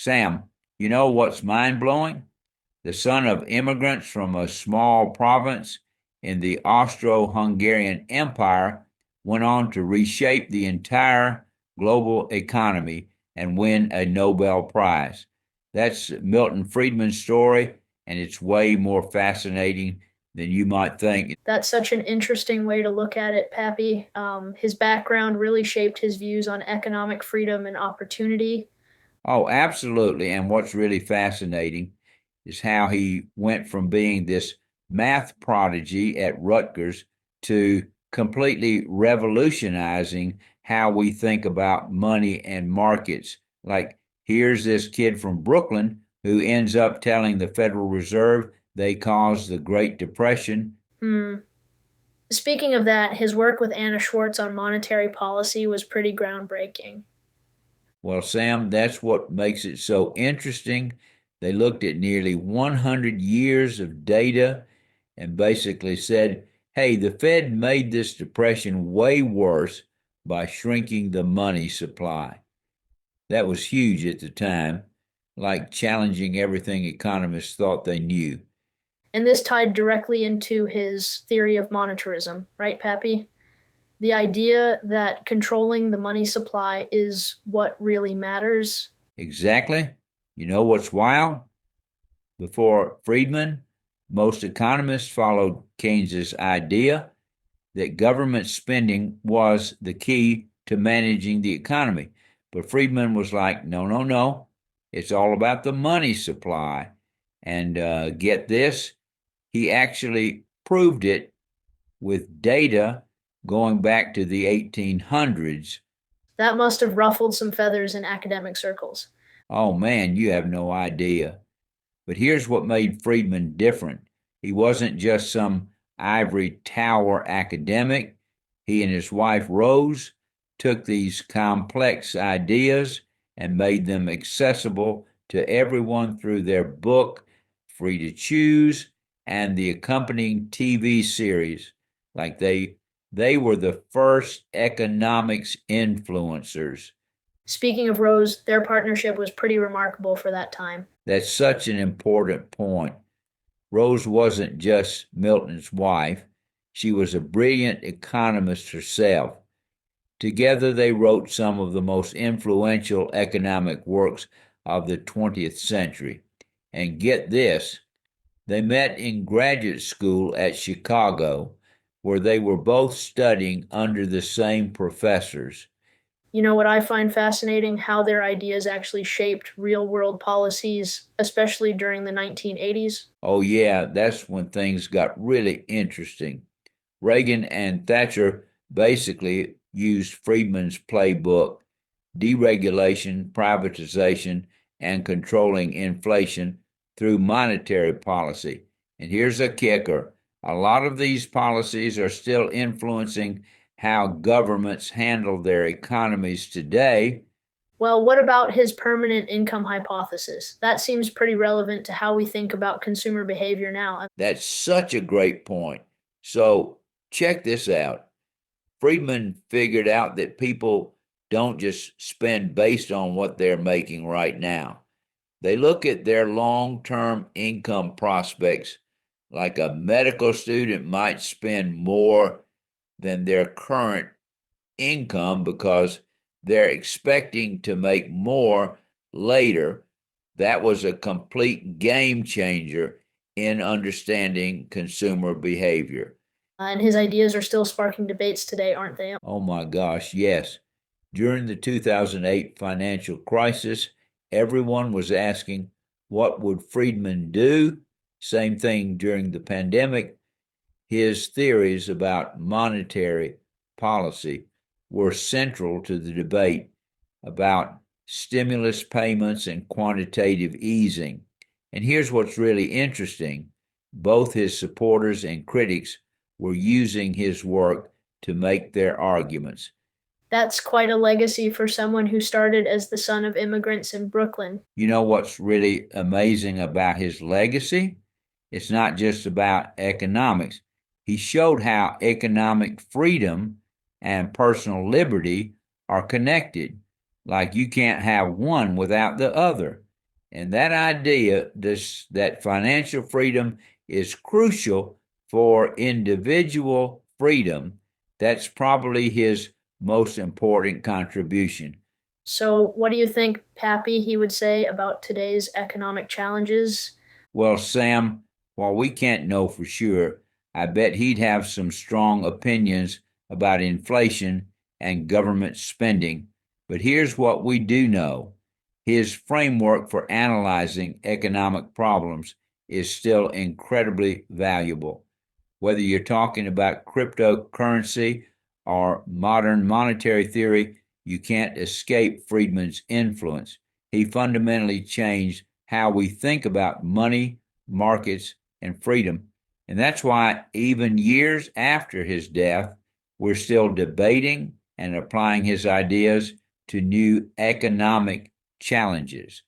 Sam, you know what's mind-blowing? The son of immigrants from a small province in the Austro-Hungarian Empire went on to reshape the entire global economy and win a Nobel Prize. That's Milton Friedman's story, and it's way more fascinating than you might think. That's such an interesting way to look at it, Pappy. His background really shaped his views on economic freedom and opportunity. Oh, absolutely. And what's really fascinating is how he went from being this math prodigy at Rutgers to completely revolutionizing how we think about money and markets. Like, here's this kid from Brooklyn who ends up telling the Federal Reserve they caused the Great Depression. Hmm. Speaking of that, his work with Anna Schwartz on monetary policy was pretty groundbreaking. Well, Sam, that's what makes it so interesting. They looked at nearly 100 years of data and basically said, hey, the Fed made this depression way worse by shrinking the money supply. That was huge at the time, like challenging everything economists thought they knew. And this tied directly into his theory of monetarism, right, Pappy? The idea that controlling the money supply is what really matters. Exactly. You know what's wild? Before Friedman, most economists followed Keynes's idea that government spending was the key to managing the economy. But Friedman was like, no, no, no. It's all about the money supply. And get this, he actually proved it with data going back to the 1800s. That must have ruffled some feathers in academic circles. Oh man, you have no idea. But here's what made Friedman different. He wasn't just some ivory tower academic. He and his wife Rose took these complex ideas and made them accessible to everyone through their book, Free to Choose, and the accompanying TV series. Like they were the first economics influencers. Speaking of Rose, their partnership was pretty remarkable for that time. That's such an important point. Rose wasn't just Milton's wife, she was a brilliant economist herself. Together, they wrote some of the most influential economic works of the 20th century. And get this, they met in graduate school at Chicago, where they were both studying under the same professors. You know what I find fascinating? How their ideas actually shaped real world policies, especially during the 1980s. Oh, yeah, that's when things got really interesting. Reagan and Thatcher basically used Friedman's playbook: deregulation, privatization, and controlling inflation through monetary policy. And here's a kicker: a lot of these policies are still influencing how governments handle their economies today. Well, what about his permanent income hypothesis? That seems pretty relevant to how we think about consumer behavior now. That's such a great point. So, check this out. Friedman figured out that people don't just spend based on what they're making right now. They look at their long term income prospects, like a medical student might spend more than their current income because they're expecting to make more later. That was a complete game changer in understanding consumer behavior. And his ideas are still sparking debates today, aren't they? Oh my gosh, yes. During the 2008 financial crisis, everyone was asking, what would Friedman do? Same thing during the pandemic. His theories about monetary policy were central to the debate about stimulus payments and quantitative easing. And here's what's really interesting: both his supporters and critics were using his work to make their arguments. That's quite a legacy for someone who started as the son of immigrants in Brooklyn. You know what's really amazing about his legacy? It's not just about economics. He showed how economic freedom and personal liberty are connected. Like you can't have one without the other. And that idea that financial freedom is crucial for individual freedom, that's probably his most important contribution. So, what do you think, Pappy, he would say about today's economic challenges? Well, Sam, while we can't know for sure, I bet he'd have some strong opinions about inflation and government spending. But here's what we do know. His framework for analyzing economic problems is still incredibly valuable. Whether you're talking about cryptocurrency or modern monetary theory, you can't escape Friedman's influence. He fundamentally changed how we think about money, markets, and freedom. And that's why, even years after his death, we're still debating and applying his ideas to new economic challenges.